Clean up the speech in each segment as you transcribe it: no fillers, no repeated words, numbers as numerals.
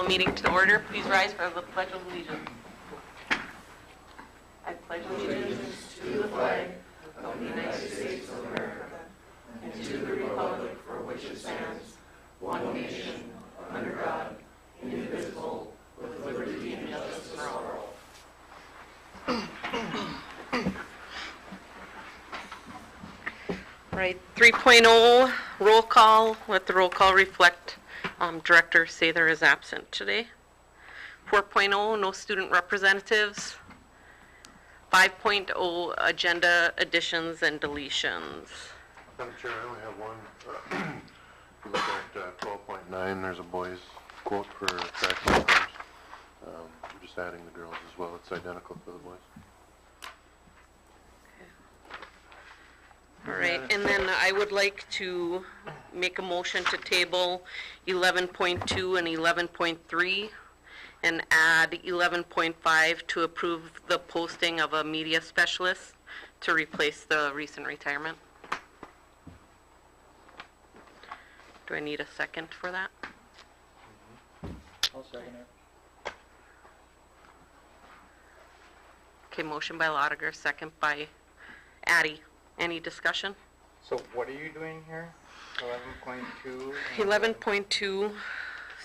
meeting to order. Please rise for the Pledge of Allegiance. I pledge allegiance to the flag of the United States of America and to the republic for which it stands, one nation, under God, indivisible, with liberty and justice for all. Right, 3.0 roll call. Let the roll call reflect Director Sather is absent today. 4.0 no student representatives. 5.0 agenda additions and deletions. Madam Chair, I only have one. If you look at 12.9, there's a boys quote for track uniforms. I'm just adding the girls as well. It's identical for the boys. All right, and then I would like to make a motion to table 11.2 and 11.3 and add 11.5 to approve the posting of a media specialist to replace the recent retirement. Do I need a second for that? I'll second it. Okay, motion by Lotiger, second by Addy. Any discussion? So what are you doing here? 11.2? 11.2,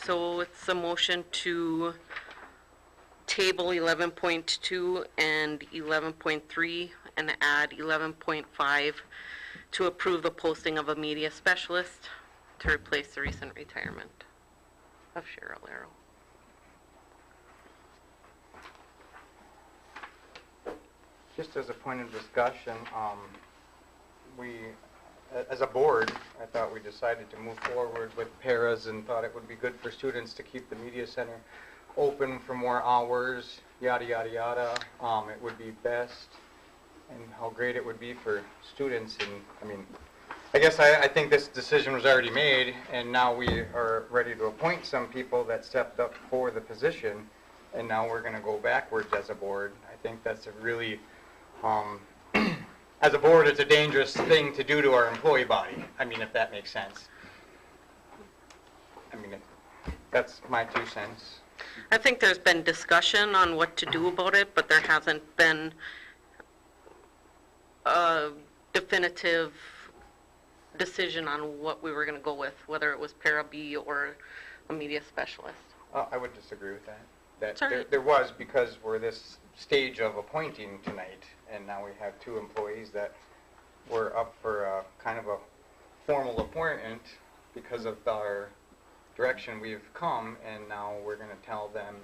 so it's a motion to table 11.2 and 11.3 and add 11.5 to approve the posting of a media specialist to replace the recent retirement of Cheryl Arrow. Just as a point of discussion, we, as a board, I thought we decided to move forward with paras and thought it would be good for students to keep the media center open for more hours, yada, yada, yada. It would be best, and how great it would be for students. And I mean, I guess I think this decision was already made, and now we are ready to appoint some people that stepped up for the position, and now we're going to go backwards as a board. I think that's a really, as a board, it's a dangerous thing to do to our employee body. I mean, if that makes sense. I mean, that's my 2 cents. I think there's been discussion on what to do about it, but there hasn't been a definitive decision on what we were going to go with, whether it was para B or a media specialist. I would disagree with that. That Sorry. there was, because we're this stage of appointing tonight, and now we have 2 employees that were up for a kind of a formal appointment because of our direction we've come, and now we're going to tell them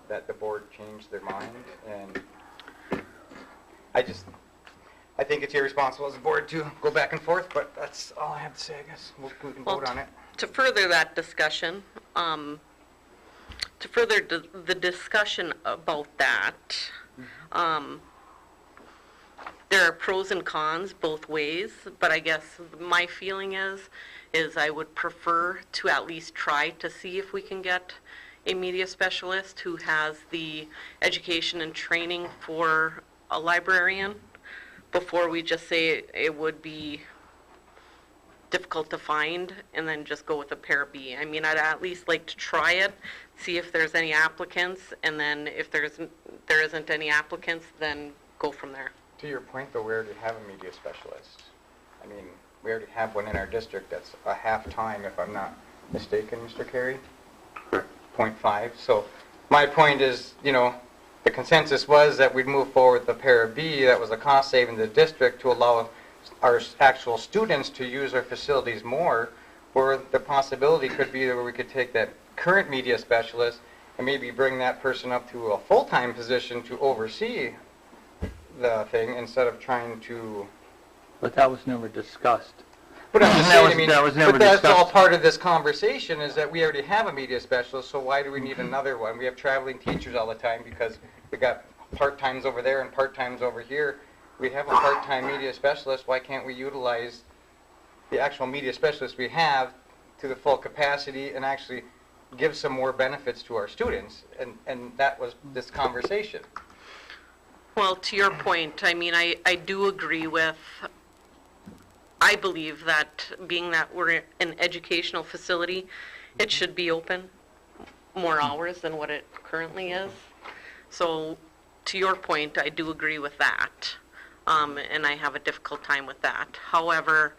that the board changed their mind. And I think it's irresponsible as a board to go back and forth, but that's all I have to say, I guess. We can vote on it. To further that discussion, to further the discussion about that, there are pros and cons both ways, but I guess my feeling is I would prefer to at least try to see if we can get a media specialist who has the education and training for a librarian before we just say it would be difficult to find and then just go with a para B. I mean, I'd at least like to try it, see if there's any applicants, and then if there isn't any applicants, then go from there. To your point, though, we already have a media specialist. I mean, we already have one in our district that's a half-time, if I'm not mistaken, Mr. Carey? 0.5. So my point is, you know, the consensus was that we'd move forward with the para B. That was a cost saving to the district to allow our actual students to use our facilities more, or the possibility could be that we could take that current media specialist and maybe bring that person up to a full-time position to oversee the thing instead of trying to... But that was never discussed. But I'm just saying, I mean, that was never but that's discussed. all part of this conversation, is that we already have a media specialist, so why do we need another one? We have traveling teachers all the time because we got part-times over there and part-times over here. We have a part-time media specialist. Why can't we utilize the actual media specialist we have to the full capacity and actually give some more benefits to our students? And that was this conversation. Well, to your point, I mean, I do agree with, I believe that being that we're an educational facility, it should be open. more hours than what it currently is. So, to your point, I do agree with that, and I have a difficult time with that. However,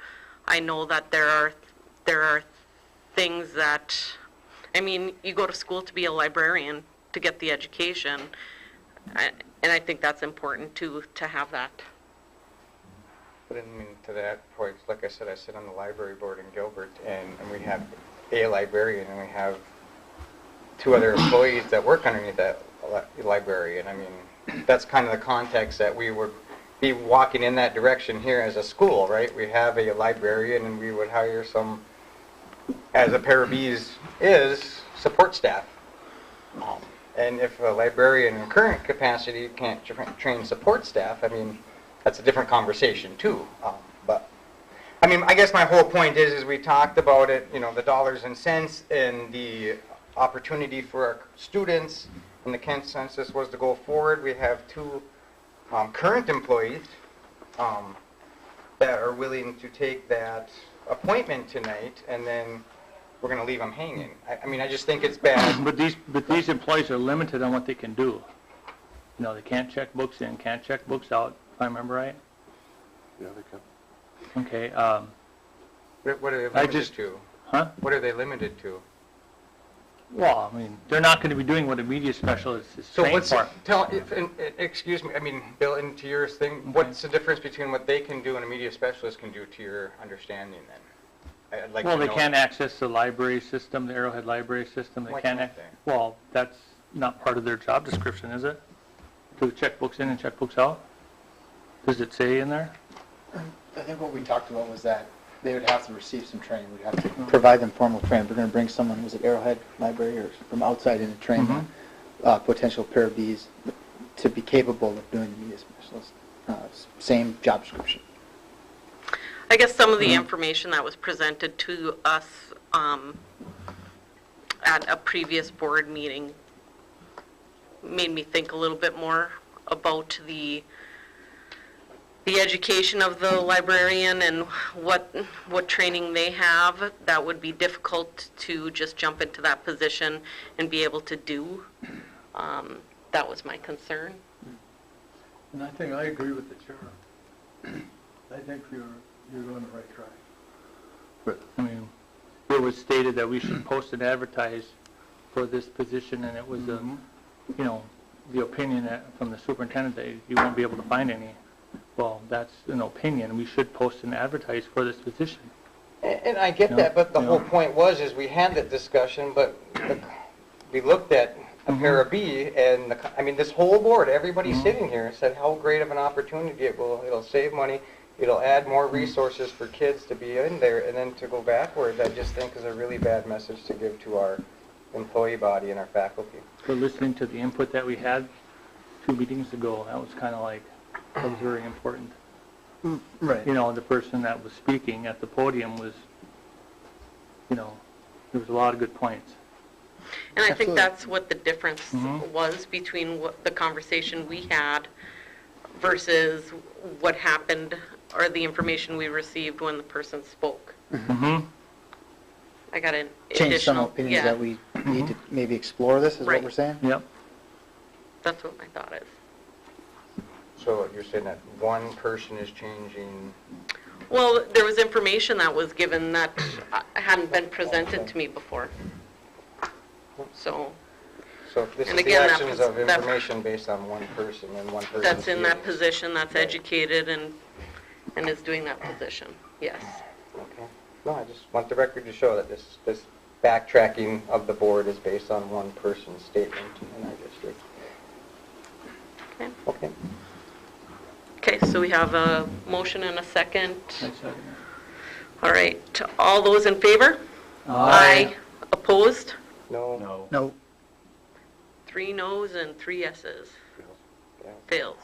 I know that there are things that, I mean, you go to school to be a librarian to get the education, and I think that's important to have that. But I mean, to that point, like I said, I sit on the library board in Gilbert, and we have a librarian, and we have 2 other employees that work underneath that librarian. I mean, that's kind of the context that we would be walking in that direction here as a school, right? We have a librarian, and we would hire some, as a pair of Bs is, support staff. And if a librarian in current capacity can't train support staff, I mean, that's a different conversation too. But I mean, I guess my whole point is we talked about it, you know, the dollars and cents and the opportunity for our students, and the consensus was to go forward. We have 2 current employees that are willing to take that appointment tonight, and then we're going to leave them hanging. I mean, I just think it's bad. But these employees are limited on what they can do. You know, they can't check books in, can't check books out, if I remember right. Yeah, they can. Okay, What are they limited to? huh? What are they limited to? Well, I mean, they're not going to be doing what a media specialist is So trained what's, for. excuse me, I mean, Bill, into your thing, what's the difference between what they can do and a media specialist can do to your understanding then? I'd like Well, to they know. can't access the library system, the Arrowhead library system. They Why can't. can't they? Well, that's not part of their job description, is it? To check books in and check books out? Does it say in there? I think what we talked about was that they would have to receive some training. We'd have to provide them formal training. We're going to bring someone who's at Arrowhead Library or from outside in to train them, potential pair of Bs to be capable of doing the media specialist. Same job description. I guess some of the information that was presented to us at a previous board meeting made me think a little bit more about the education of the librarian and what training they have. That would be difficult to just jump into that position and be able to do. That was my concern. And I think I agree with the chair. I think you're on the right track. But, I mean, it was stated that we should post and advertise for this position, and it was, you know, the opinion from the superintendent that you won't be able to find any. Well, that's an opinion. We should post and advertise for this position. And I get Yeah, that, but the yeah. whole point is we had that discussion, but we looked at a pair of B, and I mean, this whole board, everybody sitting here said how great of an opportunity it'll save money, it'll add more resources for kids to be in there, and then to go backwards, I just think is a really bad message to give to our employee body and our faculty. But listening to the input that we had 2 meetings ago, that was kind of like, that was very important. Right. You know, the person that was speaking at the podium was, you know, there was a lot of good points. And I think Absolutely. that's what the difference was between what the conversation we had versus what happened or the information we received when the person spoke. I got an Change some additional, opinions yeah, that we need to maybe explore this, is Right. what we're saying? Yep. that's what my thought is. So you're saying that one person is changing, Well, there was information that was given that hadn't been presented to me before. So so if this And is the again, that actions was- of that- information based on one person and one person's that's in that views. position, that's educated and is doing that position, yes. Okay. No, I just want the record to show that this backtracking of the board is based on one person's statement in our district. Okay. Okay. Okay, so we have a motion and a second. I second it. All right, all those in favor? Aye. Opposed? No. No. No. 3 noes and 3 yeses. Yeah. Fails.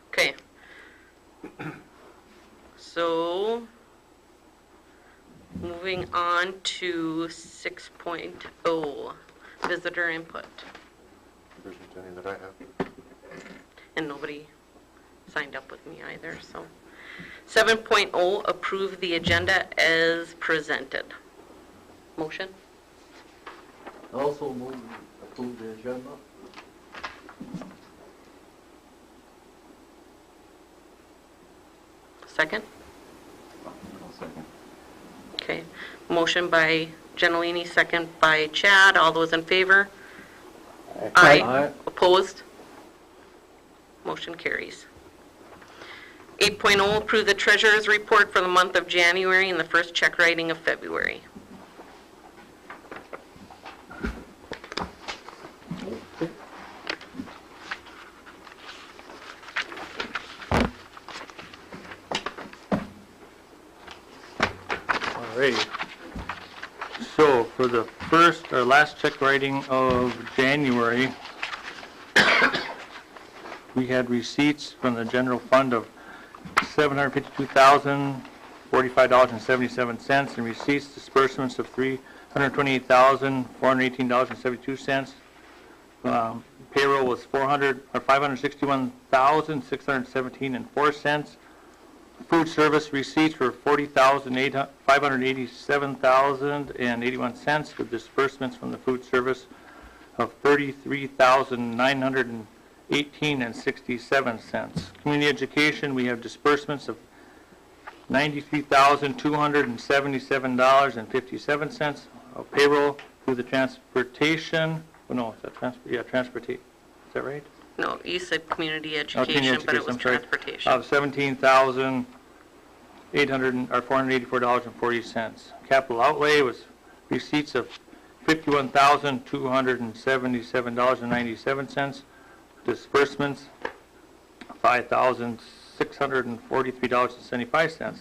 Okay. So, moving on to 6.0, visitor input. There isn't any that I have. And nobody signed up with me either, so. 7.0, approve the agenda as presented. Motion? Also move to approve the agenda. Second? I'll second. Okay. Motion by Gentilini, second by Chad. All those in favor? Aye. Opposed? Motion carries. 8.0, approve the treasurer's report for the month of January and the first check writing of February. Alrighty. So for the first or last check writing of January, we had receipts from the general fund of $752,045.77 and receipts disbursements of $328,418.72. Payroll was $561,617.04. Food service receipts were $40,587,081 with disbursements from the food service of $33,918.67. Community education, we have disbursements of $93,277.57 of payroll through the transportation. Oh no, is that transportation? Is that right? No, you said community Community education, but it was I'm sorry. transportation. Of $17,444.40. Capital outlay was receipts of $51,277.97. Disbursements, $5,643.75.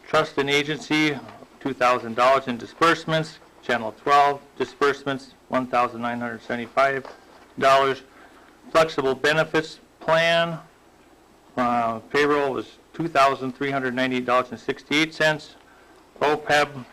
Trust and agency, $2,000 in disbursements. Channel 12, disbursements, $1,975. Flexible benefits plan, payroll was $2,398.68. OPEB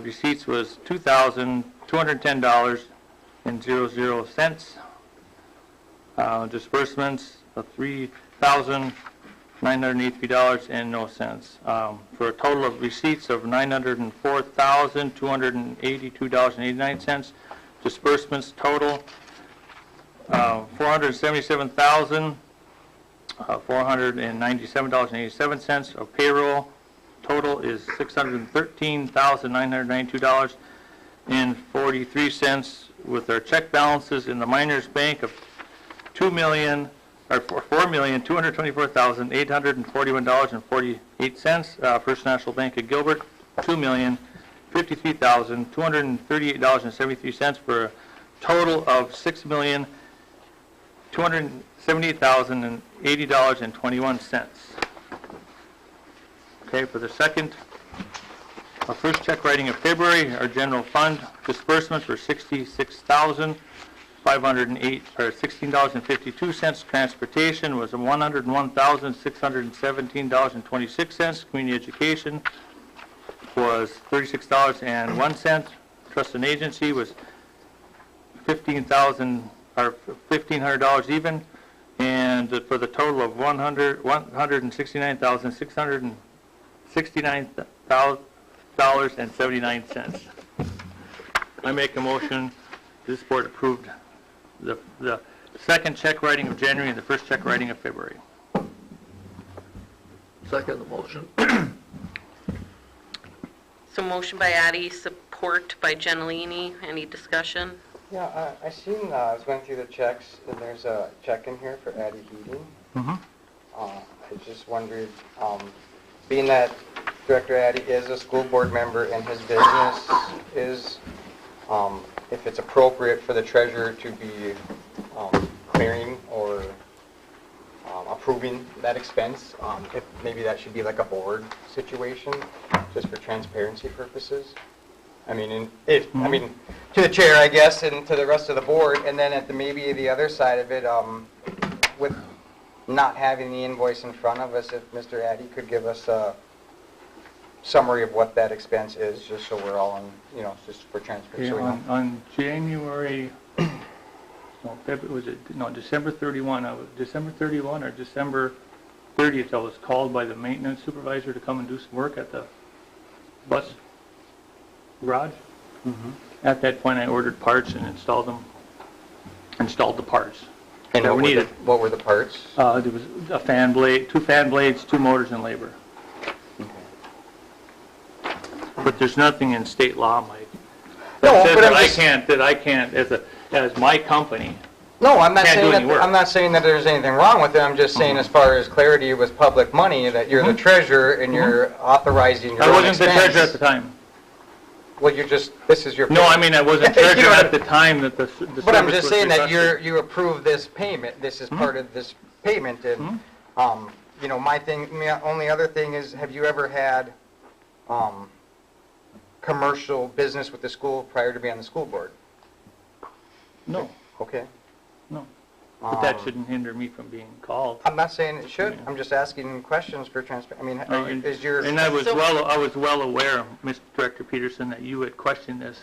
receipts was $2,210.00. Disbursements of $3,983.00. For a total of receipts of $904,282.89. Disbursements total $477,497.87 of payroll. Total is $613,992.43 with our check balances in the miners bank of $4,224,841.48. First National Bank of Gilbert, $2,053,238.73 for a total of $6,278,080.21. Okay, for the first check writing of February, our general fund disbursements were $16,52. Transportation was $101,617.26. Community education was $36.01. Trust and agency was $1,500 even, and for the total of $169,669.79. I make a motion this board approved the second check writing of January and the first check writing of February. Second the motion. So motion by Addy, support by Gentilini. Any discussion? Yeah, I seen, I was going through the checks, and there's a check in here for Addy Heating. Mm-hmm. I just wondered, being that Director Addy is a school board member and his business is, if it's appropriate for the treasurer to be clearing or approving that expense, if maybe that should be like a board situation, just for transparency purposes. I mean, I mean, to the chair, I guess, and to the rest of the board, and then at maybe the other side of it, with not having the invoice in front of us, if Mr. Addy could give us a summary of what that expense is, just so we're all on, just for transparency. Okay, on January, December 31, December 31 or December 30th, I was called by the maintenance supervisor to come and do some work at the bus garage. At that point, I ordered parts and installed the parts. And that what were were, needed. what were the parts? There was a fan blade, 2 fan blades, 2 motors and labor. But there's nothing in state law, Mike, No, that says but that I can't, as my company, No, I'm not Can't do saying any that, work. I'm not saying that there's anything wrong with it, I'm just saying as far as clarity with public money, that you're the treasurer and you're authorizing your I own wasn't the expense. treasurer at the time. Well, you're just, this is your. No, I mean, I wasn't You know treasurer what at the time that the service But I'm just was saying that requested. you approve this payment, this is part of this payment, and, you know, my only other thing is, have you ever had, commercial business with the school prior to being on the school board? No, Okay. no. But that Um, shouldn't hinder me from being called. I'm not saying it should, Yeah. I'm just asking questions for transparency. I mean, is your, And I was So- well aware, Mr. Director Peterson, that you had questioned this.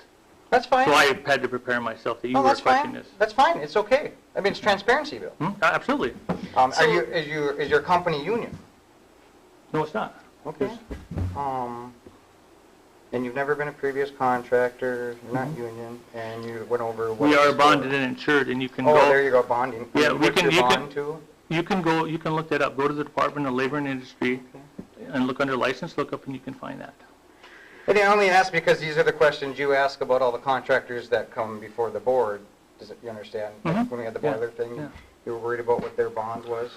that's fine. So I had to prepare myself that you No, were that's questioning fine. this. That's fine, it's okay. I mean, it's transparency, Bill. Absolutely. Is your company union? No, it's not. Okay. And you've never been a previous contractor, you're not union, and you went over what... We the are school- bonded and insured, and you can Oh, there go, you go, bonding. Yeah, we What's can- your you can- bond to? you can look that up. Go to the Department of Labor and Industry and look under license lookup, and you can find that. And I only ask because these are the questions you ask about all the contractors that come before the board. You understand? Like Mhm. when we had the Yeah, boiler thing, yeah. you were worried about what their bond was?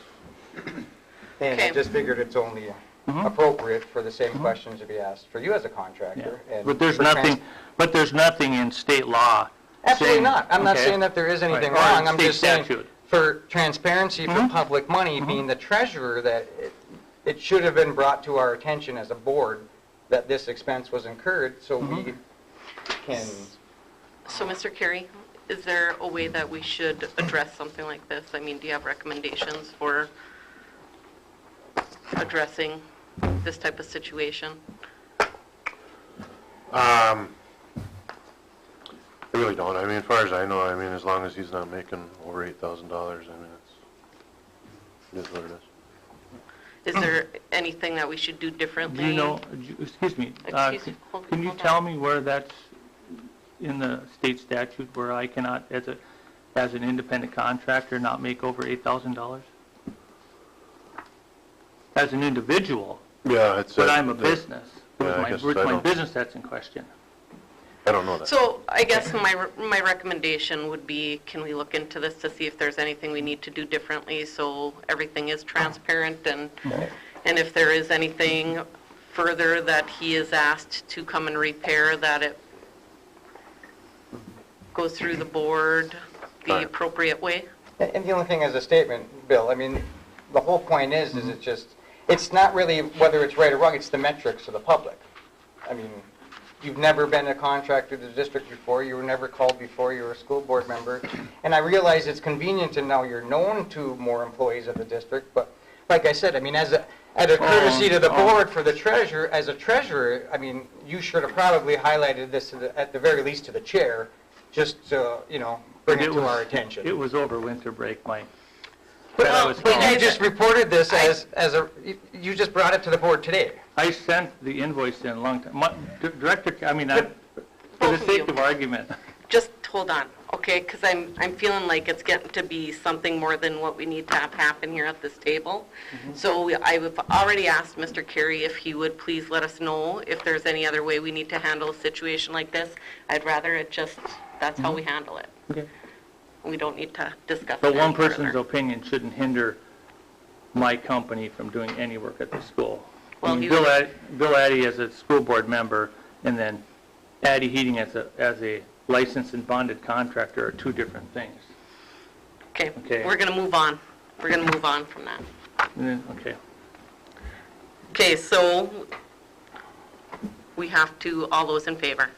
And I Okay. just figured it's only Mhm. appropriate for the same questions to be asked for you as a Yeah. contractor. and But there's for trans- nothing, in state law. Absolutely saying- not. I'm not okay. saying that there is anything Right, or wrong. I'm state just saying, statute. for transparency for Mhm. public money, being the treasurer, that it should have been brought to our attention as a board that this expense was incurred, so we can, So, Mr. Carey, is there a way that we should address something like this? I mean, do you have recommendations for addressing this type of situation? I really don't. I mean, as far as I know, I mean, as long as he's not making over $8,000, I mean, it is what it is. Is there anything that we should do differently? Do you know, excuse me, can you hold tell on. me where that's in the state statute where I cannot, as an independent contractor, not make over $8,000? As an individual, Yeah, it's... but I'm a business. Yeah, I It's guess I my don't- business that's in question. I don't know that. So I guess my recommendation would be, can we look into this to see if there's anything we need to do differently so everything is transparent, and if there is anything further that he is asked to come and repair, that it goes through the board the Right. appropriate way? and the only thing as a statement, Bill, I mean, the whole point is it's not really whether it's right or wrong, it's the metrics of the public. I mean, you've never been a contractor to the district before, you were never called before, you were a school board member, and I realize it's convenient and now you're known to more employees of the district, but like I said, I mean, as a courtesy to the board for the treasurer, as a treasurer, I mean, you should have probably highlighted this at the very least to the chair, just to, you know, bring it to our attention. It was over winter break, Mike. Well, But you just reported this you just brought it to the board today. I sent the invoice in a long time. Director, I mean, for Both the of sake you. of argument, Just hold on, okay? Because I'm feeling like it's getting to be something more than what we need to have happen here at this table. So I've already asked Mr. Carey if he would please let us know if there's any other way we need to handle a situation like this. I'd rather it just, that's how we handle it. okay. We don't need to discuss it But one any further. person's opinion shouldn't hinder my company from doing any work at the school. Well, I mean, he Bill Addy as a school board member, and then Addy Heating as a licensed and bonded contractor are two different things. Okay, Okay. we're going to move on. We're going to move on from that. And then, okay. Okay, so we have to, all those in favor?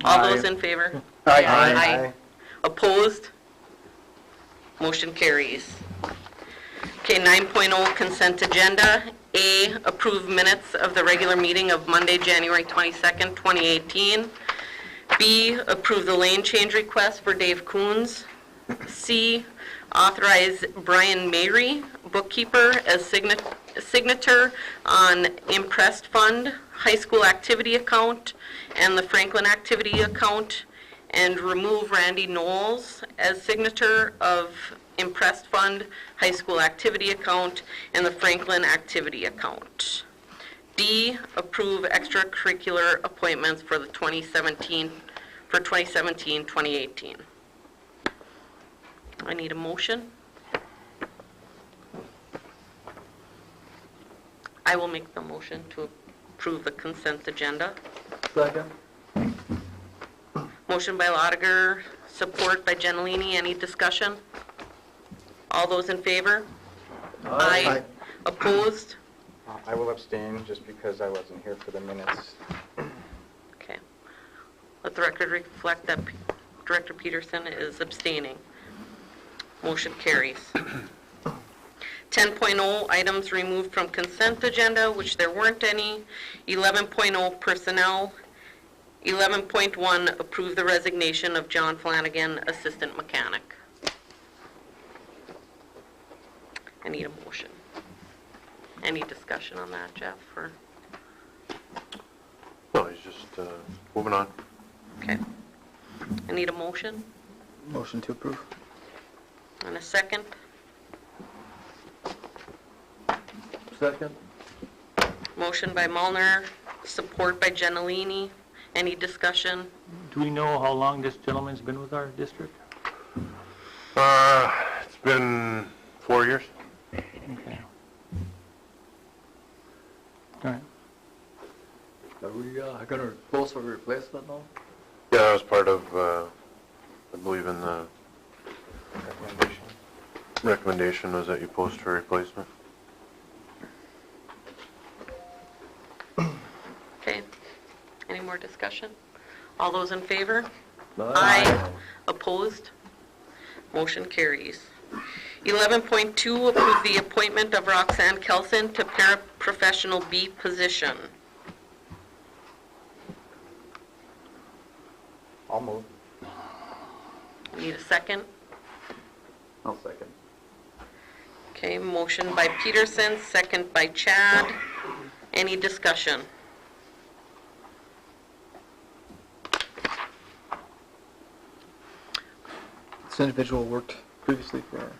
All Aye. those in favor? Aye. Aye. Opposed? Motion carries. Okay, 9.0 consent agenda. A, approve minutes of the regular meeting of Monday, January 22nd, 2018. B, approve the lane change request for Dave Coons. C, authorize Brian Mary, bookkeeper, as signator on Impressed Fund, high school activity account, and the Franklin activity account, and remove Randy Knowles as signator of Impressed Fund, high school activity account, and the Franklin activity account. D, approve extracurricular appointments for the 2017-2018. I need a motion. I will make the motion to approve the consent agenda. Second? Motion by Lotiger, support by Gentilini. Any discussion? All those in favor? Aye. Opposed? I will abstain just because I wasn't here for the minutes. Okay. Let the record reflect that Director Peterson is abstaining. Motion carries. 10.0, items removed from consent agenda, which there weren't any. 11.0, personnel. 11.1, approve the resignation of John Flanagan, assistant mechanic. I need a motion. Any discussion on that, Jeff? Or? No, he's just moving on. Okay. I need a motion Motion to approve. and a second. Second? Motion by Mulner, support by Gentilini. Any discussion? Do we know how long this gentleman's been with our district? It's been 4 years. Okay. All right. Are we gonna post for replacement now? Yeah, that was part of, I believe in the recommendation was that you post for replacement. Okay. Any more discussion? All those in favor? Aye. Opposed? Motion carries. 11.2, approve the appointment of Roxanne Kelson to paraprofessional B position. I'll move. Need a second? I'll second. Okay, motion by Peterson, second by Chad. Any discussion? This individual worked previously for,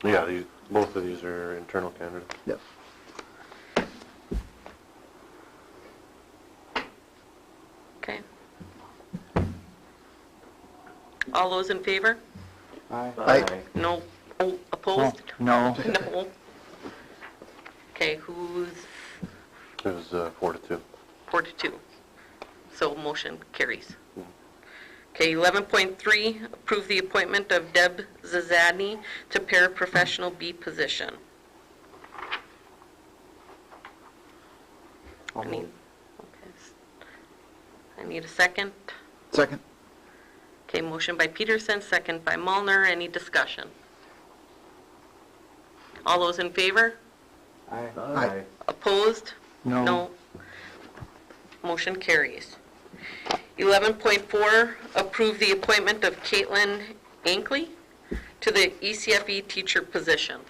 Yeah, both of these are internal candidates. yep. Okay. All those in favor? Aye. No, oh, opposed? No. No. Okay, who's It was 4-2. 4-2? So motion carries. Okay, 11.3, approve the appointment of Deb Zazadny to paraprofessional B position. I'll I need, move. okay. I need a second. Second. Okay, motion by Peterson, second by Mulner. Any discussion? All those in favor? Aye. Aye. Opposed? No. Motion carries. 11.4, approve the appointment of Caitlin Ankley to the ECFE teacher position.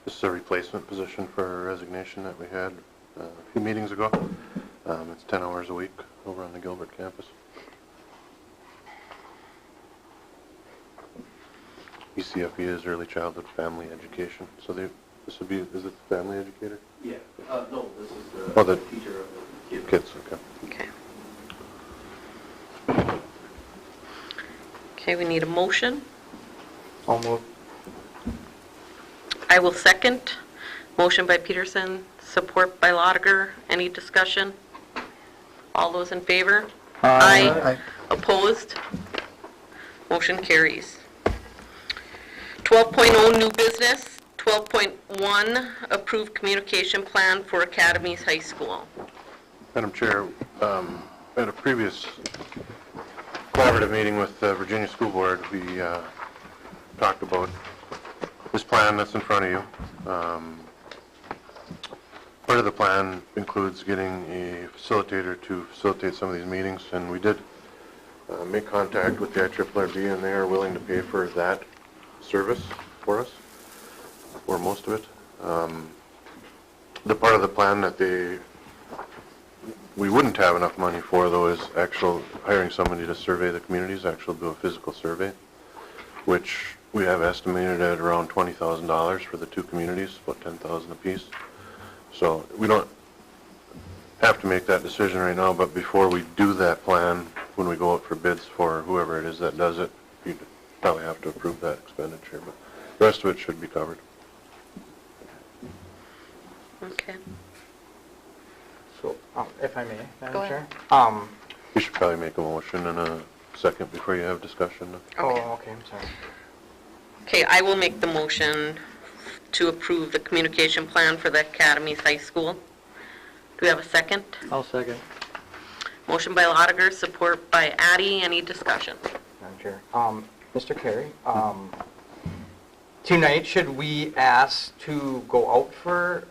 This is a replacement position for a resignation that we had a few meetings ago. It's 10 hours a week over on the Gilbert campus. ECFE is early childhood family education. So this would be, is it the family educator? Yeah, no, this is Oh, the the teacher of the kids. Kids, okay. Okay. Okay, we need a motion. I'll move. I will second. Motion by Peterson, support by Lotiger. Any discussion? All those in favor? Aye. Opposed? Motion carries. 12.0, new business. 12.1, approved communication plan for Academies High School. Madam Chair, at a previous collaborative meeting with the Virginia School Board, we talked about this plan that's in front of you. Part of the plan includes getting a facilitator to facilitate some of these meetings, and we did make contact with the IRRB, and they are willing to pay for that service for us, or most of it. The part of the plan that we wouldn't have enough money for, though, is actual hiring somebody to survey the communities, actually do a physical survey, which we have estimated at around $20,000 for the two communities, about $10,000 apiece. So we don't have to make that decision right now, but before we do that plan, when we go out for bids for whoever it is that does it, you'd probably have to approve that expenditure, but the rest of it should be covered. Okay. So, if I may, Go Madam Chair? ahead. You should probably make a motion in a second before you have discussion. Oh, okay, I'm sorry. Okay, I will make the motion to approve the communication plan for the Academies High School. Do we have a second? I'll second. Motion by Lotiger, support by Addy. Any discussion? Madam Chair. Mr. Carey, tonight, should we ask to go out for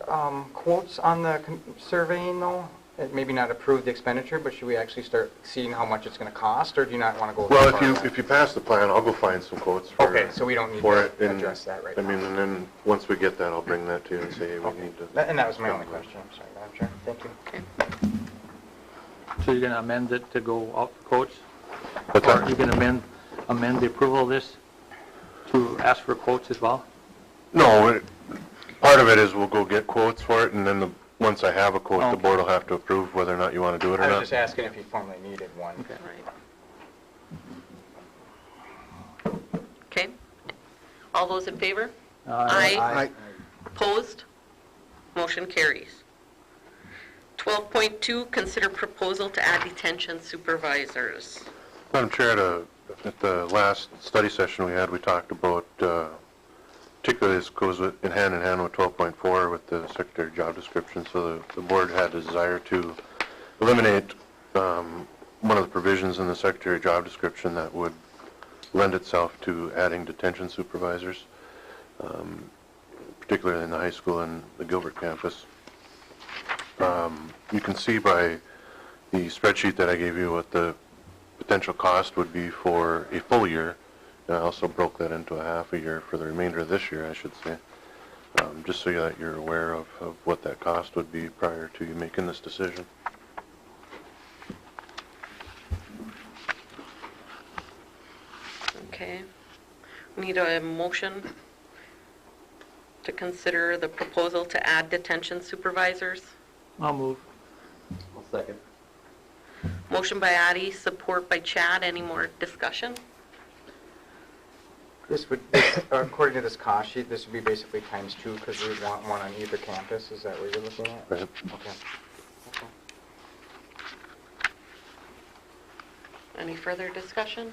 quotes on the surveying, though? Maybe not approve the expenditure, but should we actually start seeing how much it's going to cost, or do you not want to go? Well, that far? if you pass the plan, I'll go find some quotes for Okay, so we don't need for to it, and, address that right I now. mean, and then, once we get that, I'll bring that to you and say, we need to... And that was my only question. I'm sorry, Madam Chair. Thank you. Okay. So you're going to amend it to go out for quotes? What's Or that? you can amend the approval of this to ask for quotes as well? No, part of it is we'll go get quotes for it, and then once I have a quote, the Okay. board will have to approve whether or not you want to do it or I was not. just asking if you formally needed one. Right. Okay. All those in favor? Aye. Opposed? Motion carries. 12.2, consider proposal to add detention supervisors. Madam Chair, at the last study session we had, we talked about, particularly this goes in hand with 12.4 with the secretary job description, so the board had a desire to eliminate one of the provisions in the secretary job description that would lend itself to adding detention supervisors, particularly in the high school and the Gilbert campus. You can see by the spreadsheet that I gave you what the potential cost would be for a full year. And I also broke that into a half a year for the remainder of this year, I should say, just so that you're aware of what that cost would be prior to you making this decision. Okay. We need a motion to consider the proposal to add detention supervisors. I'll move. I'll second. Motion by Addy, support by Chad. Any more discussion? According to this cost sheet, this would be basically times 2 because we would want one on either campus. Is that what you're looking at? Right. Okay. Any further discussion?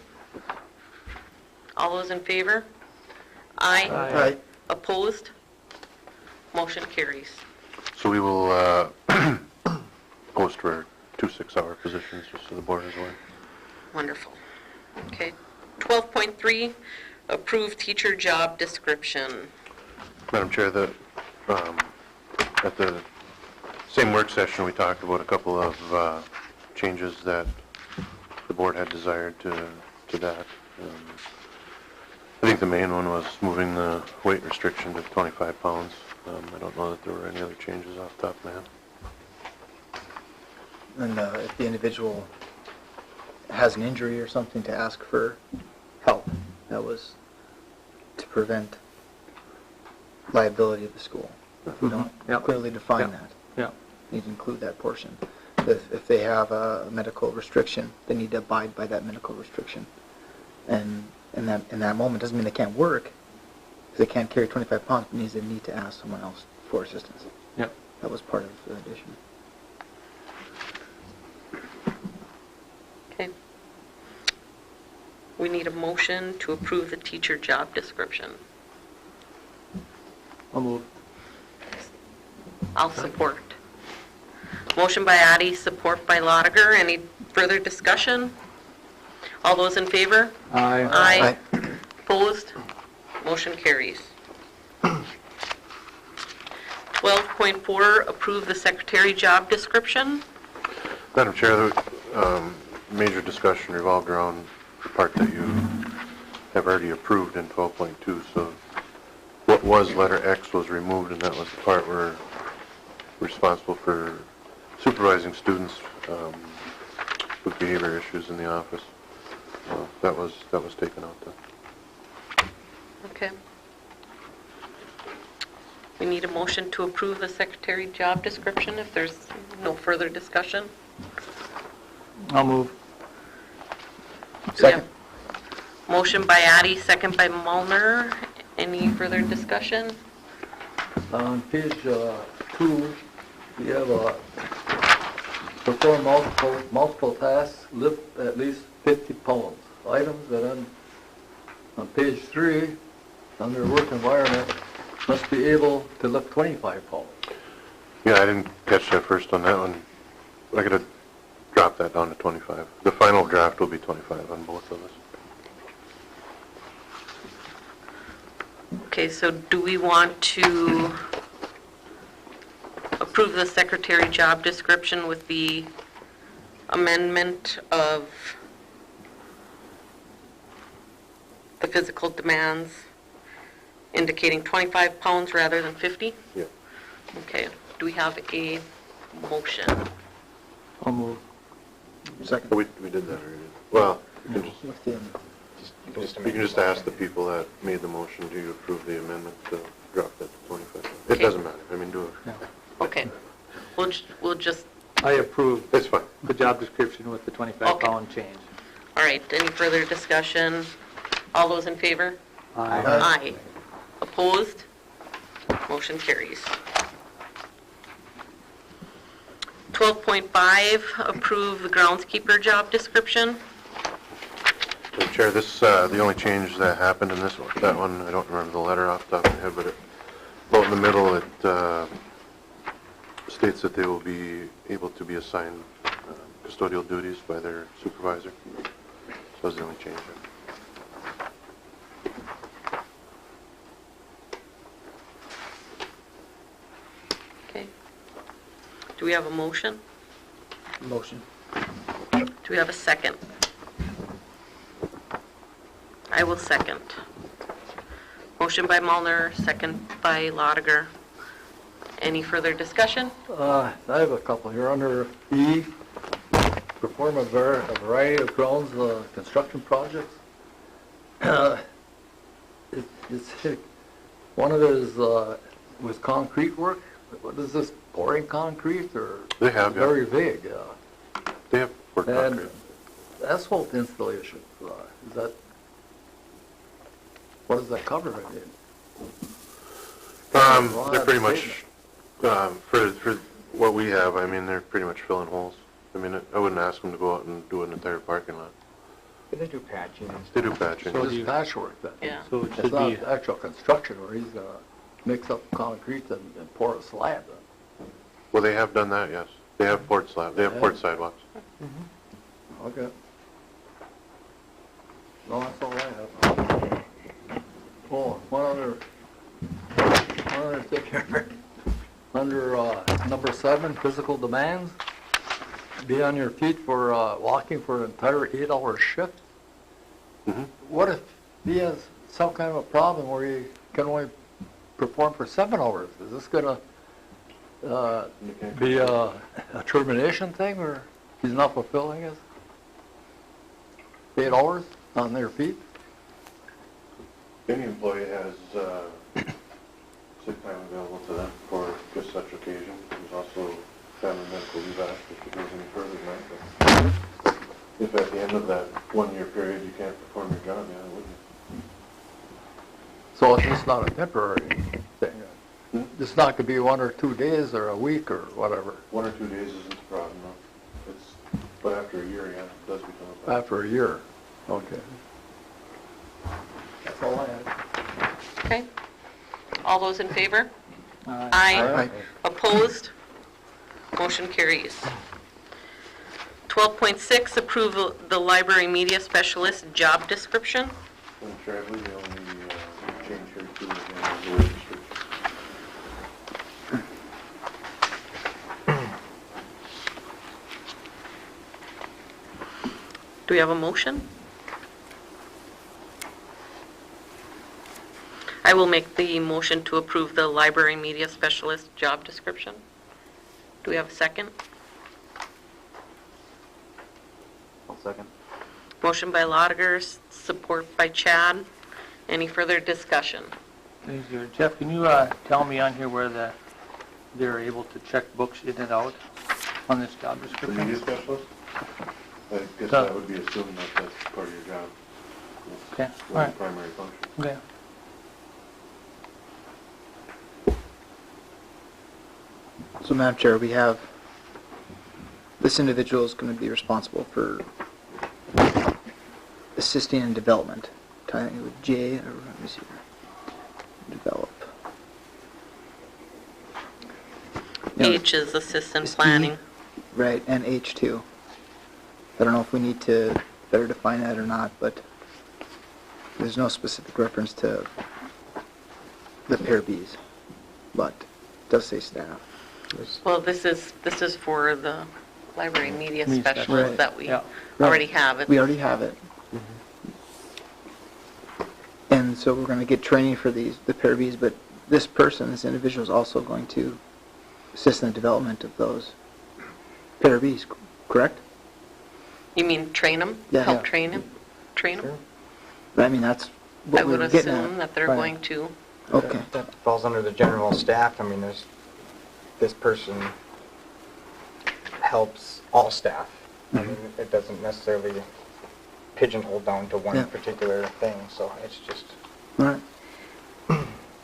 All those in favor? Aye. Aye. Opposed? Motion carries. So we will post for 2 6-hour positions, just so the board is aware. Wonderful. Okay. 12.3, approved teacher job description. Madam Chair, at the same work session, we talked about a couple of changes that the board had desired to that. I think the main one was moving the weight restriction to 25 pounds. I don't know that there were any other changes off the top of my head. And if the individual has an injury or something, to ask for help. That was to prevent liability of the school. We don't Yep. clearly define Yep. that. Yeah. Need to include that portion. If they have a medical restriction, they need to abide by that medical restriction. And in that moment, doesn't mean they can't work. If they can't carry 25 pounds, it means they need to ask someone else for assistance. Yep. That was part of the addition. Okay. We need a motion to approve the teacher job description. I'll move. I'll support. Motion by Addy, support by Lotiger. Any further discussion? All those in favor? Aye. Aye. Opposed? Motion carries. 12.4, approve the secretary job description. Madam Chair, the major discussion revolved around the part that you have already approved in 12.2, so what was letter X was removed, and that was the part where we're responsible for supervising students with behavior issues in the office. So that was taken out then. Okay. We need a motion to approve the secretary job description if there's no further discussion. I'll move. Second. Motion by Addy, second by Mulner. Any further discussion? On page 2, you have perform multiple tasks, lift at least 50 pounds. Items that on page 3, under work environment, must be able to lift 25 pounds. Yeah, I didn't catch that first on that one. I gotta drop that down to 25. The final draft will be 25 on both of us. Okay, so do we want to approve the secretary job description with the amendment of the physical demands indicating 25 pounds rather than 50? Yeah. Okay, do we have a motion? I'll move. Second. We did that already. Well, you can With the- you can just ask the people that made the motion, do you approve the amendment to drop that to 25? It Okay. doesn't matter. I mean, do it. Okay, we'll just, I approve It's fine. the job description with the 25-pound change. all right, any further discussion? All those in favor? Aye. Opposed? Motion carries. 12.5, approve the groundskeeper job description. Madam Chair, this, the only change that happened in this one, that one, I don't remember the letter off the top of my head, but about in the middle, it states that they will be able to be assigned custodial duties by their supervisor. So that was the only change. Okay. Do we have a motion? Motion. Do we have a second? I will second. Motion by Mulner, second by Lotiger. Any further discussion? I have a couple here. Under E, perform a variety of grounds construction projects. One of it is with concrete work. What is this, pouring concrete or? They have, yeah. Very vague, They have work And concrete. asphalt installation, is that, what does that cover? I mean? They're pretty much, for what we have, I mean, they're pretty much filling holes. I mean, I wouldn't ask them to go out and do an entire parking lot. But they do patching and They stuff. do patching. So Just patchwork then? Yeah. So it It's should not be, actual construction where he's gonna mix up concrete and pour a slab then? Well, they have done that, yes. They have poured slab, they have poured sidewalks. Okay. No, that's all I have. Oh, one other thing here. Under number 7, physical demands, be on your feet for walking for an entire 8-hour shift. Mhm. What if he has some kind of a problem where he can only perform for 7 hours? Is this gonna be a termination thing, or he's not fulfilling his 8 hours on their feet? Any employee has sick time available to them for just such occasion. There's also family medical leave act if it goes any further than that. But if at the end of that 1-year period you can't perform your job, yeah, I wouldn't. So it's just not a temporary thing? It's not gonna be 1 or 2 days or a week or whatever, 1 or 2 days isn't a problem, no. But after a year, yeah, it does become a problem. after a year? Okay. That's all I had. Okay. All those in favor? Aye. Aye. Opposed? Motion carries. 12.6, approve the library media specialist job description. I'm sure I believe the only change here too is the wage restriction. Do we have a motion? I will make the motion to approve the library media specialist job description. Do we have a second? I'll second. Motion by Lotiger, support by Chad. Any further discussion? Thanks, Gary. Jeff, can you tell me on here where they're able to check books in and out on this job The description? media specialist? I guess So- that would be assuming that that's part of your job. Okay, That's all one right. primary function. Okay. So Madam Chair, we have, this individual is going to be responsible for assisting in development, tying with J, or let me see here, develop. Now, H is assistant is E- planning. Right, and H too. I don't know if we need to better define that or not, but there's no specific reference to the pair Bs, but it does say staff. Well, this is for the library media Media specialist specialist. that we Yeah. already have. We already have it. And so we're going to get training for the pair Bs, but this person, this individual is also going to assist in the development of those pair Bs, correct? You mean train them? Yeah. Help Yeah. train them? Train them? I mean, that's I what we would were getting assume at. that they're Right. going to. Okay. That falls under the general staff. I mean, this person helps all staff. I mean, it doesn't necessarily pigeonhole down to one Yeah. particular thing, so it's just, All right.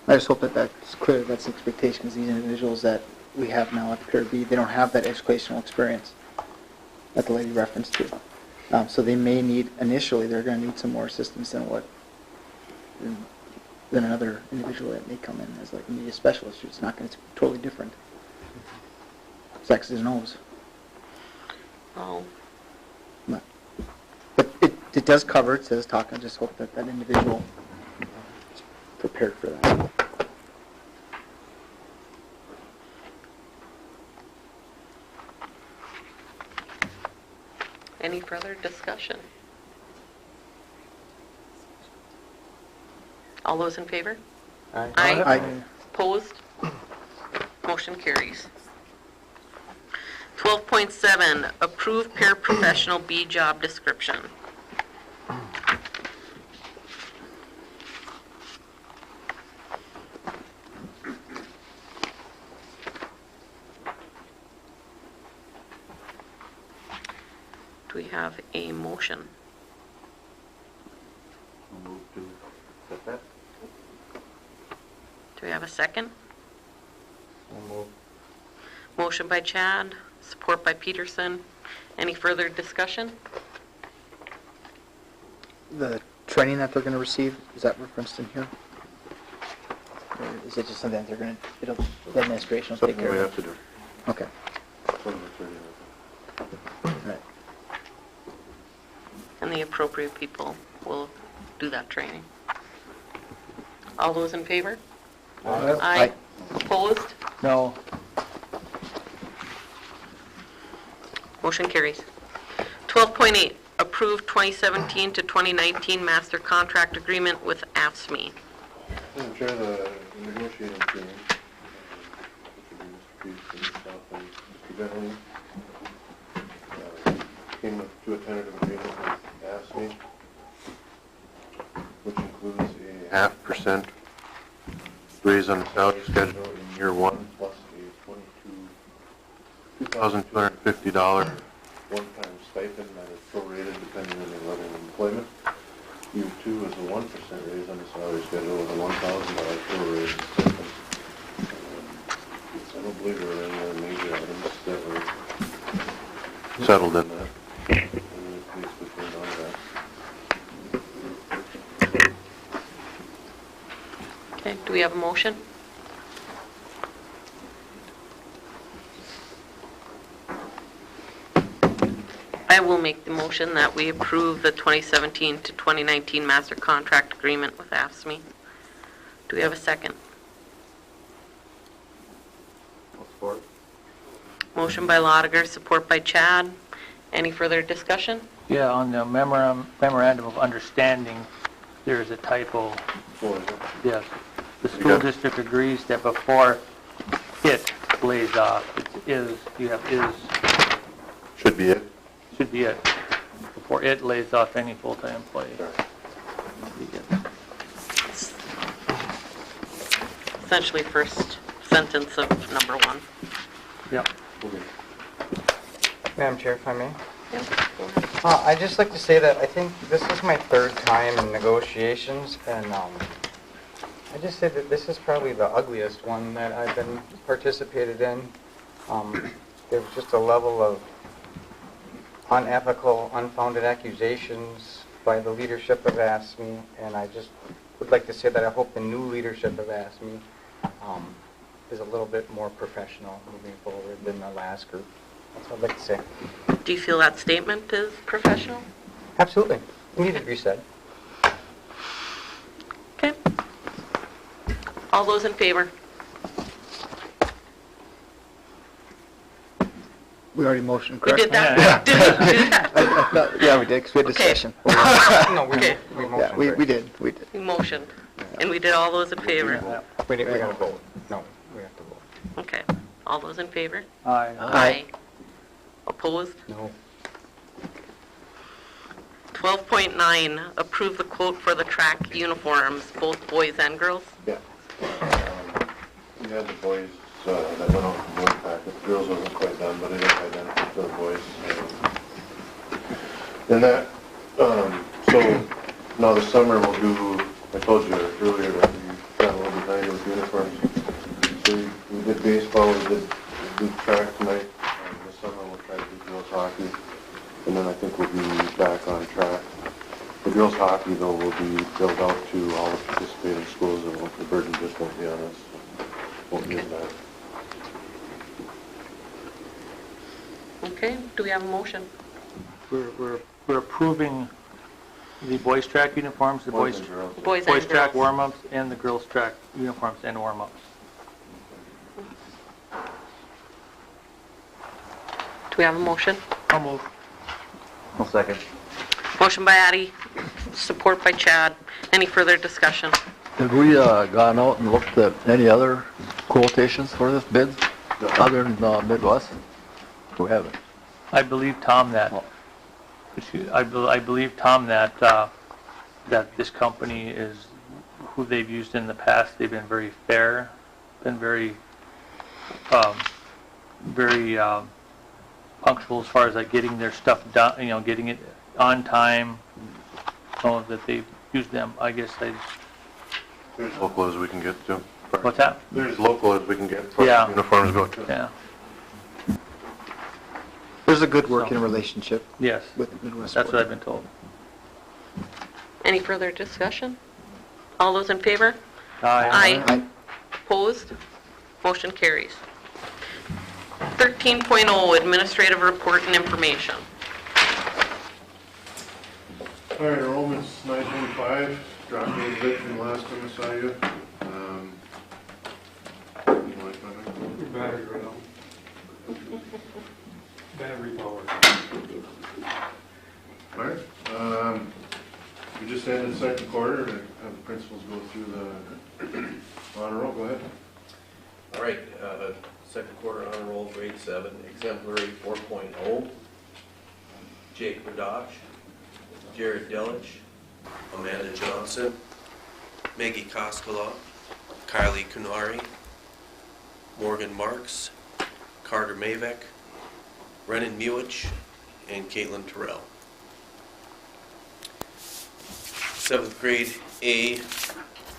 I just hope that that's clear, that's the expectation, because these individuals that we have now at the pair B, they don't have that educational experience that the lady referenced to. So they may need, initially, they're going to need some more assistance than another individual that may come in as like a media specialist. It's not going to, it's totally different. It's X's and O's. Oh, But it does cover, it says talk, I just hope that that individual is prepared for that. any further discussion? All those in favor? Aye. Aye. I, Opposed? Motion carries. 12.7, approve paraprofessional B job description. Do we have a motion? I'll move to accept that. Do we have a second? We'll move. Motion by Chad, support by Peterson. Any further discussion? the training that they're going to receive, is that referenced in here? Or is it just something that they're going to, the administration will take Something care we of? have to do. Okay, Something that's already right. And the appropriate people will do that training. All those in favor? Aye. Opposed? No. Motion carries. 12.8, approve 2017 to 2019 master contract agreement with AFSCME. Madam Chair, the negotiating team, which would be Mr. Peterson, myself, and Mr. Bentley, came to a tentative agreement with AFSCME, which includes a 0.5% raise on the salary schedule in year one, plus a $2,250 one-time stipend that is prorated depending on the level of employment. Year two is a 1% raise on the salary schedule with a $1,000 prorated stipend. I don't believe there were any other major items that were settled in that. And please between all of that. Okay, do we have a motion? I will make the motion that we approve the 2017 to 2019 master contract agreement with AFSCME. Do we have a second? I'll support. Motion by Lotiger, support by Chad. Any further discussion? Yeah, on the memorandum of understanding, there is a typo. What is it? Yes. the school district agrees that before it lays off, it is, you have is, Should be it. should be it, before it lays off any full-time employee. Essentially first sentence of number 1. Yep. Madam Chair, if I may. Yep. I'd just like to say that I think this is my 3rd time in negotiations, and I just say that this is probably the ugliest one that I've been participated in. There was just a level of unethical, unfounded accusations by the leadership of ASME, and I just would like to say that I hope the new leadership of ASME is a little bit more professional moving forward than the last group. That's what I'd like to say. Do you feel that statement is professional? Absolutely. It needed to be said. Okay. All those in favor? We already motioned, We correct? did that? Yeah. Did we do that? Yeah, we did, because we had Okay. discussion. No, we Okay. we Yeah, motioned. we right. did, we did. We motioned. And we did all those in favor? We got to vote. No, we have to vote. Okay. All those in favor? Aye. Aye. Opposed? No. 12.9, approve the quote for the track uniforms, both boys and girls. Yeah. We had the boys that went out for board packet. The girls wasn't quite done, but it is identical for the boys. And that, so now this summer we'll do, I told you earlier that we got a little behind with uniforms. So we did baseball, we did track tonight. This summer we'll try to do girls hockey. And then I think we'll be back on track. The girls hockey though will be billed out to all the participating schools, and the burden just won't be on us. Won't be as bad. Okay, do we have a motion? We're approving the boys track uniforms, the boys and girls. Boys and boys track girls. warm-ups, and the girls track uniforms and warm-ups. Do we have a motion? I'll move. I'll second. Motion by Addie, support by Chad. Any further discussion? Have we gone out and looked at any other quotations for this bid, other than Midwest? We haven't. I believe Tom that, I believe Tom that, that this company is who they've used in the past. They've been very fair, been very, very punctual as far as like getting their stuff done, you know, getting it on time, so that they've used them. I guess There's local as we can get to. what's that? There's local as we can get for Yeah. uniforms go to. Yeah, There's a good working relationship yes, with Midwest. that's what Sport. I've been told. Any further discussion? All those in favor? Aye. Aye. Opposed? Motion carries. 13.0, administrative report and information. All right, enrollment's 925, dropped a little bit from the last time I saw you. You like that? Battery rail. Battery power. All right, we just ended the second quarter, and have the principals go through the honor roll. Go ahead. All right, second quarter honor roll, grade 7, exemplary 4.0. Jake Radosh, Jared Delich, Amanda Johnson, Maggie Koskela, Kylie Kunari, Morgan Marks, Carter Mavek, Brennan Mewich, and Caitlin Terrell. 7th grade A,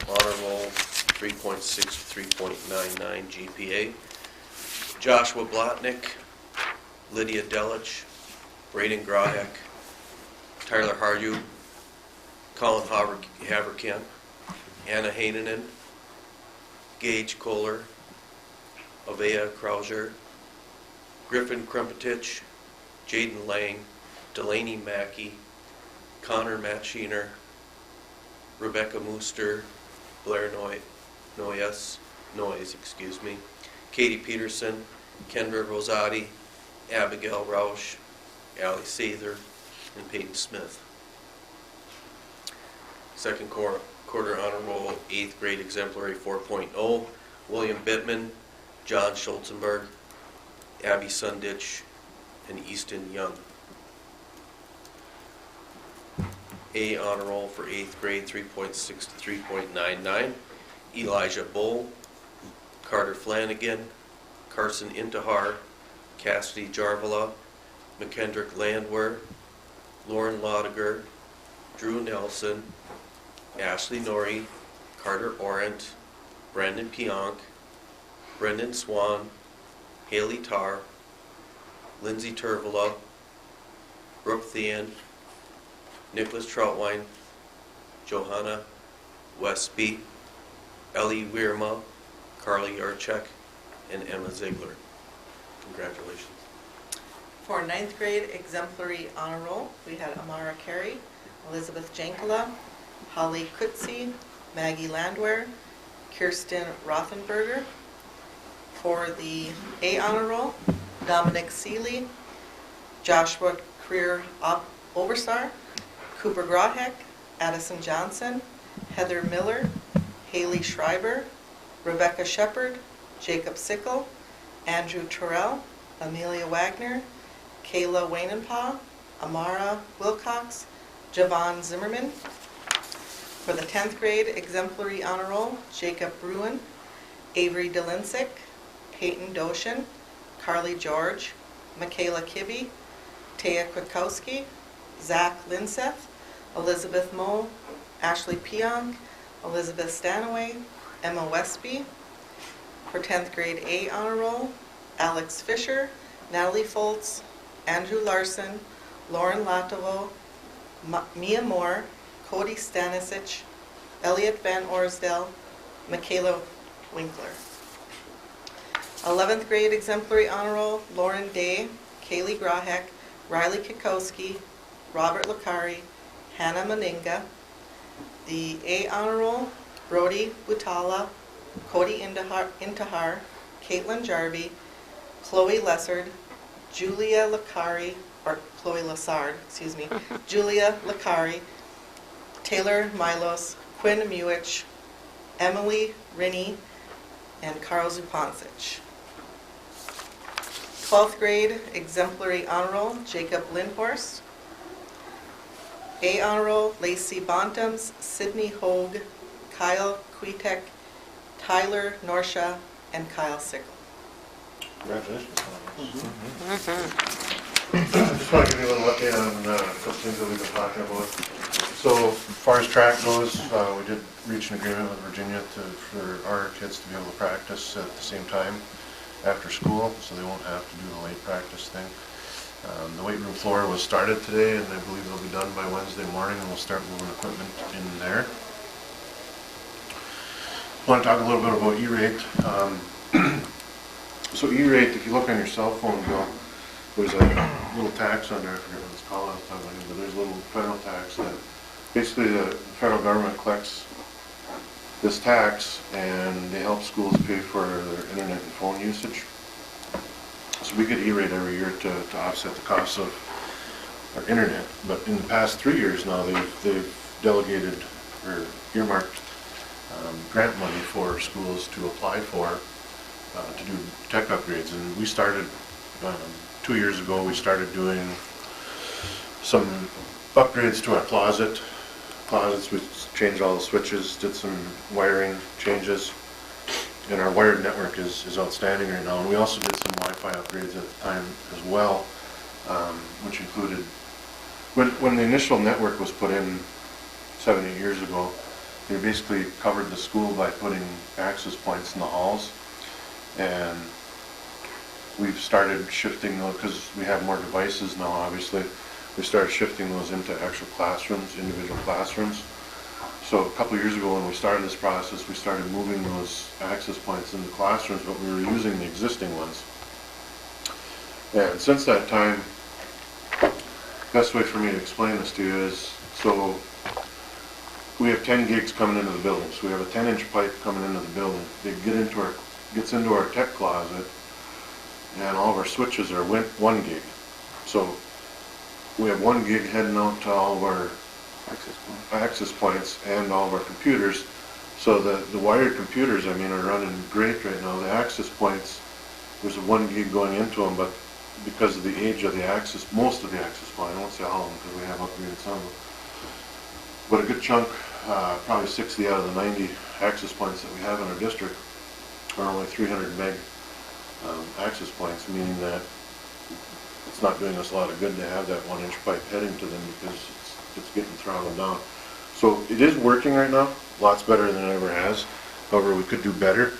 honor roll 3.6 to 3.99 GPA. Joshua Blotnick, Lydia Delich, Braden Grahek, Tyler Hardew, Colin Haverkamp, Anna Hainanen, Gage Kohler, Avea Krauser, Griffin Krumpetich, Jaden Lang, Delaney Mackey, Connor Matschiner, Rebecca Mooster, Blair Noyes, Katie Peterson, Kendra Rosati, Abigail Rausch, Allie Sather, and Peyton Smith. Second quarter quarter honor roll, 8th grade exemplary 4.0, William Bittman, John Schulzenberg, Abby Sunditch, and Easton Young. A honor roll for 8th grade 3.6 to 3.99, Elijah Bull, Carter Flanagan, Carson Intihar, Cassidy Jarvala, McKendrick Landwehr, Lauren Laudiger, Drew Nelson, Ashley Norrie, Carter Orant, Brandon Pionk, Brendan Swan, Haley Tarr, Lindsay Turvala, Brooke Thean, Nicholas Troutwine, Johanna Westby, Ellie Wierma, Carly Yarchek, and Emma Ziegler. Congratulations. For 9th grade exemplary honor roll, we had Amara Carey, Elizabeth Jankala, Holly Kutzi, Maggie Landwehr, Kirsten Rothenberger. For the A honor roll, Dominic Seeley, Joshua Creer Obersar, Cooper Grothek, Addison Johnson, Heather Miller, Haley Schreiber, Rebecca Shepard, Jacob Sickle, Andrew Terrell, Amelia Wagner, Kayla Wainenpaw, Amara Wilcox, Javon Zimmerman. For the 10th grade exemplary honor roll, Jacob Bruin, Avery Delincic, Peyton Doshin, Carly George, Michaela Kibbe, Taya Kwiatkowski, Zach Linseth, Elizabeth Moe, Ashley Pionk, Elizabeth Stanaway, Emma Westby. For 10th grade A honor roll, Alex Fisher, Natalie Foltz, Andrew Larson, Lauren Latovo, Mia Moore, Cody Stanisic, Elliot Van Orsdell, Michaela Winkler. 11th grade exemplary honor roll, Lauren Day, Kaylee Grahek, Riley Kikowski, Robert Lakari, Hannah Meninga. The A honor roll, Brody Butala, Cody Intihar, Caitlin Jarvie, Chloe Lessard, Julia Lakari, or Chloe Lassard, excuse me, Julia Lakari, Taylor Milos, Quinn Muich, Emily Rinnie, and Carl Zupancic. 12th grade exemplary honor roll, Jacob Lindhorst. A honor roll, Lacey Bontams, Sydney Hogue, Kyle Kwiatek, Tyler Norsha, and Kyle Sickle. Congratulations. I just want to give you a little update on a couple things that we've been talking about. So as far as track goes, we did reach an agreement with Virginia for our kids to be able to practice at the same time after school, so they won't have to do the late practice thing. The weight room floor was started today, and I believe it'll be done by Wednesday morning, and we'll start moving equipment in there. I want to talk a little bit about E-rate. So E-rate, if you look on your cell phone bill, there's a little tax on there, I forget what it's called, but there's a little federal tax that basically the federal government collects this tax and they help schools pay for their internet and phone usage. So we get E-rate every year to offset the costs of our internet. But in the past 3 years now, they've delegated or earmarked grant money for schools to apply for to do tech upgrades. And we started 2 years ago. We started doing some upgrades to our closets. We changed all the switches, did some wiring changes, and our wired network is outstanding right now. And we also did some Wi-Fi upgrades at the time as well, which included, when the initial network was put in 7-8 years ago, they basically covered the school by putting access points in the halls. And we've started shifting those, because we have more devices now, obviously. We started shifting those into actual classrooms, individual classrooms. So a couple of years ago when we started this process, we started moving those access points into classrooms, but we were using the existing ones. And since that time, best way for me to explain this to you is, so we have 10 gigs coming into the building. So we have a 10-inch pipe coming into the building. It gets into our tech closet, and all of our switches are 1 gig. So we have 1 gig heading out to all of our access points and all of our computers. So the wired computers, I mean, are running great right now. The access points, there's a 1 gig going into them, but because of the age of the access, most of the access point, I won't say all of them because we have upgraded some of them, but a good chunk, probably 60 out of the 90 access points that we have in our district are only 300 meg access points, meaning that it's not doing us a lot of good to have that 1-inch pipe heading to them because it's getting throttled down. So it is working right now, lots better than it ever has. However, we could do better,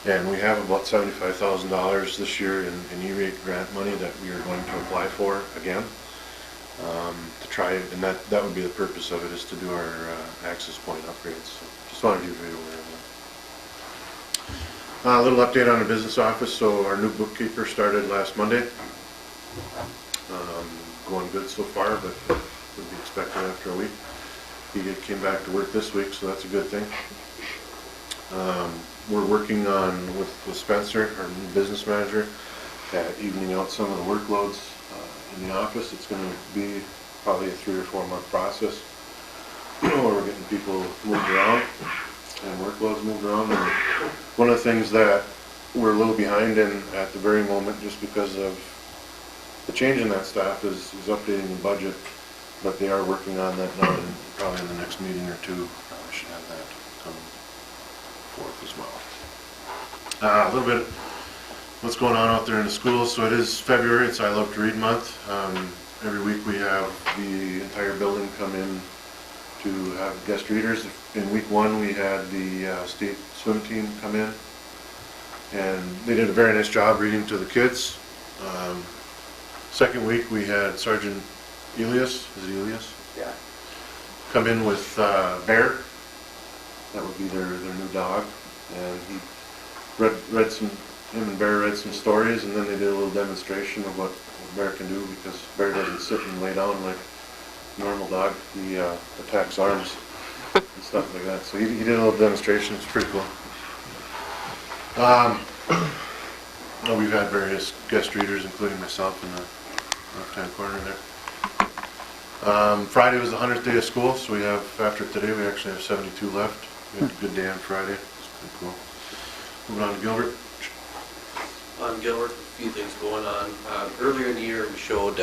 and we have about $75,000 this year in E-rate grant money that we are going to apply for again to try, and that would be the purpose of it, is to do our access point upgrades. So just wanted you to be aware of that. A little update on the business office. So our new bookkeeper started last Monday. Going good so far, but would be expected after a week. He came back to work this week, so that's a good thing. We're working on, with Spencer, our new business manager, at evening out some of the workloads in the office. It's going to be probably a 3 or 4 month process where we're getting people moved around and workloads moved around. And one of the things that we're a little behind in at the very moment, just because of the change in that staff, is updating the budget, but they are working on that now, and probably in the next meeting or two, we should have that come forth as well. A little bit what's going on out there in the schools. So it is February, it's I Love to Read month. Every week we have the entire building come in to have guest readers. In week 1 we had the state swim team come in, and they did a very nice job reading to the kids. Second week we had Sergeant Elias, is it Elias? Yeah. Come in with Bear. That would be their new dog, and he read some. Him and Bear read some stories, and then they did a little demonstration of what Bear can do, because Bear doesn't sit and lay down like a normal dog. He attacks arms and stuff like that. So he did a little demonstration. It's pretty cool. We've had various guest readers, including myself, in the left-hand corner there. Friday was the 100th day of school, so we have, after today, we actually have 72 left. We had a good day on Friday. It's pretty cool. Moving on to Gilbert. On Gilbert, a few things going on. Earlier in the year, we showed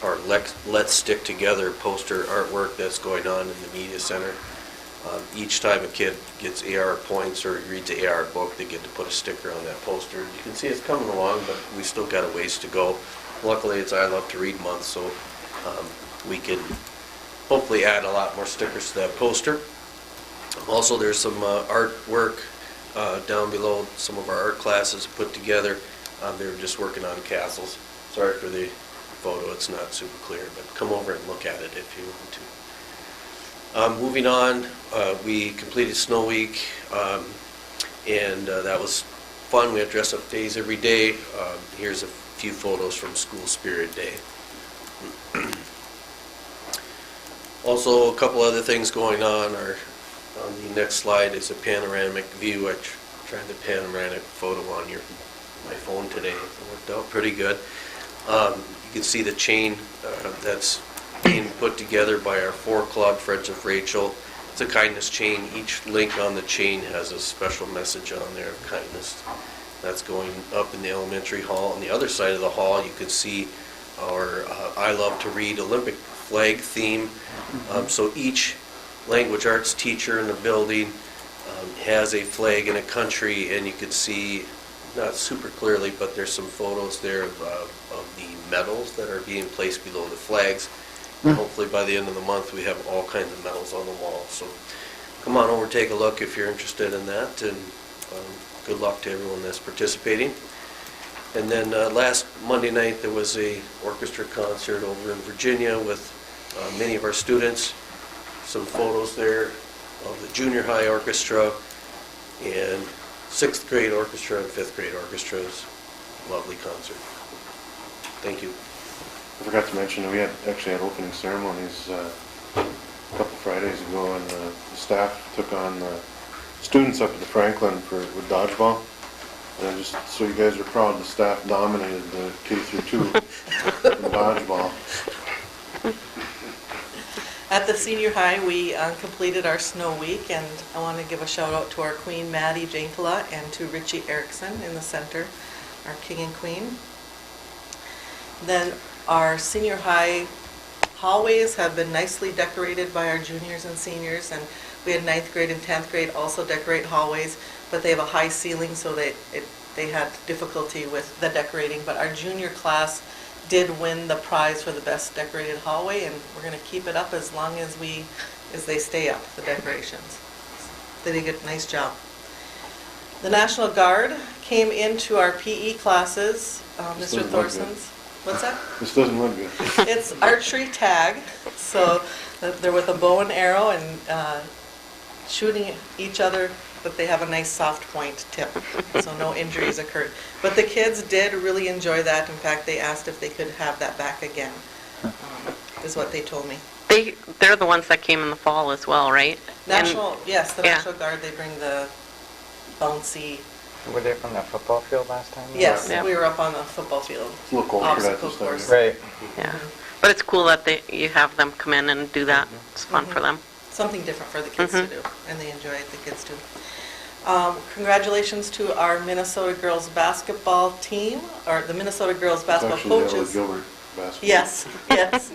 our Let's Stick Together poster artwork that's going on in the media center. Each time a kid gets AR points or reads the AR book, they get to put a sticker on that poster. You can see it's coming along, but we still got a ways to go. Luckily, it's I Love to Read month, so we can hopefully add a lot more stickers to that poster. Also, there's some artwork down below. Some of our art classes put together. They were just working on castles. Sorry for the photo, it's not super clear, but come over and look at it if you want to. Moving on, we completed Snow Week, and that was fun. We had dress-up days every day. Here's a few photos from School Spirit Day. Also, a couple other things going on. On the next slide is a panoramic view. I tried the panoramic photo on my phone today. It worked out pretty good. You can see the chain that's being put together by our 4 Club, Friends of Rachel. It's a kindness chain. Each link on the chain has a special message on there of kindness. That's going up in the elementary hall. On the other side of the hall, you can see our I Love to Read Olympic flag theme. So each language arts teacher in the building has a flag in a country, and you can see, not super clearly, but there's some photos there of the medals that are being placed below the flags. And hopefully by the end of the month we have all kinds of medals on the wall. So come on over, take a look if you're interested in that, and good luck to everyone that's participating. And then last Monday night there was a orchestra concert over in Virginia with many of our students. Some photos there of the junior high orchestra and 6th grade orchestra and 5th grade orchestras. Lovely concert. Thank you. I forgot to mention that we actually had opening ceremonies a couple Fridays ago, and the staff took on the students up at the Franklin with dodgeball. And just so you guys are proud, the staff dominated the K through 2 in dodgeball. At the senior high, we completed our snow week, and I want to give a shout out to our queen, Maddie Jankala, and to Richie Erickson in the center, our king and queen. Then our senior high hallways have been nicely decorated by our juniors and seniors, and we had 9th grade and 10th grade also decorate hallways, but they have a high ceiling, so they had difficulty with the decorating, but our junior class did win the prize for the best decorated hallway, and we're going to keep it up as long as they stay up, the decorations. They did a nice job. The National Guard came into our PE classes, Mr. Thorson's. What's that? This doesn't look good. It's archery tag, so they're with a bow and arrow and shooting each other, but they have a nice soft point tip, so no injuries occurred. But the kids did really enjoy that. In fact, they asked if they could have that back again, is what they told me. They're the ones that came in the fall as well, right? Yes, the Yeah. National Guard, they bring the bouncy. Were they from the football field last time? Yes, Yeah. we were up on the football field. It's a little cold for that Obstacle this time. course. Right. Yeah. But it's cool that you have them come in and do that. It's fun for them. Something different for the kids to do, and they enjoy it, the kids do. Congratulations to our Minnesota girls basketball team, or the Minnesota girls It's basketball actually the coaches. Eveleth-Gilbert basketball. Yes, yes.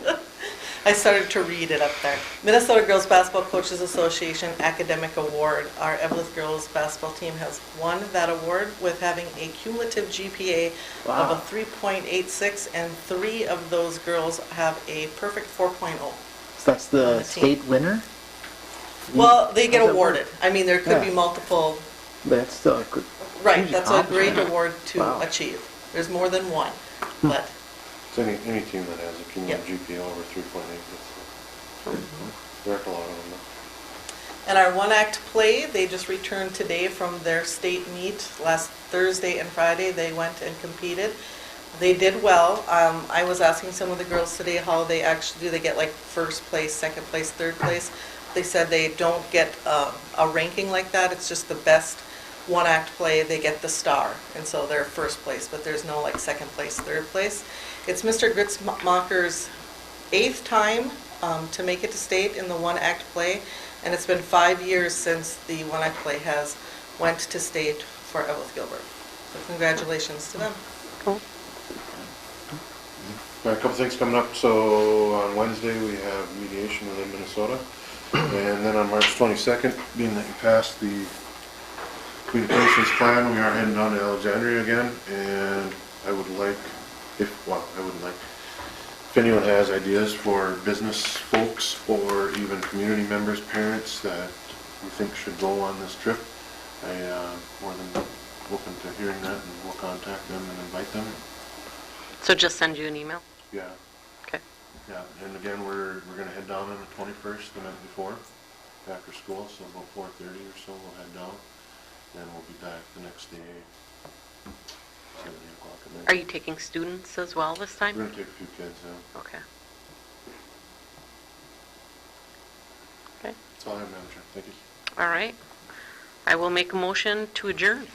I started to read it up there. Minnesota Girls Basketball Coaches Association Academic Award. Our Eveleth girls basketball team has won that award with having a cumulative GPA of a 3.86, and 3 of those girls have a perfect 4.0. So that's On the the team. state winner? Well, they get How's that awarded. I mean, there could be Yeah. multiple, But it's still a good. right, huge that's a great accomplishment. award to Wow. achieve. There's more than one, but It's any team that has a cumulative GPA over 3.8. There are a lot of them. And our one-act play, they just returned today from their state meet. Last Thursday and Friday, they went and competed. They did well. I was asking some of the girls today how they actually do. They get like first place, second place, third place. They said they don't get a ranking like that. It's just the best one-act play. They get the star, and so they're first place. But there's no like second place, third place. It's Mr. Gritzmacher's 8th time to make it to state in the one-act play, and it's been 5 years since the one-act play has went to state for Eveleth-Gilbert. So congratulations to them. Cool. All right, a couple things coming up. So on Wednesday, we have mediation within Minnesota. And then on March 22nd, being that you passed the communications plan, we are heading down to Alexandria again. And I would like, if anyone has ideas for business folks or even community members, parents that you think should go on this trip, I'm more than open to hearing that, and we'll contact them and invite them. So just send you an email? Yeah. Okay. Yeah, and again, we're gonna head down on the 21st, the night before, after school, so about 4:30 or so we'll head down. Then we'll be back the next day, 7, 8 o'clock at night. Are you taking students as well this We're time? gonna take a few kids, yeah. Okay. Okay, That's all I have, Madam Chair. Thank you. all right. I will make a motion to adjourn.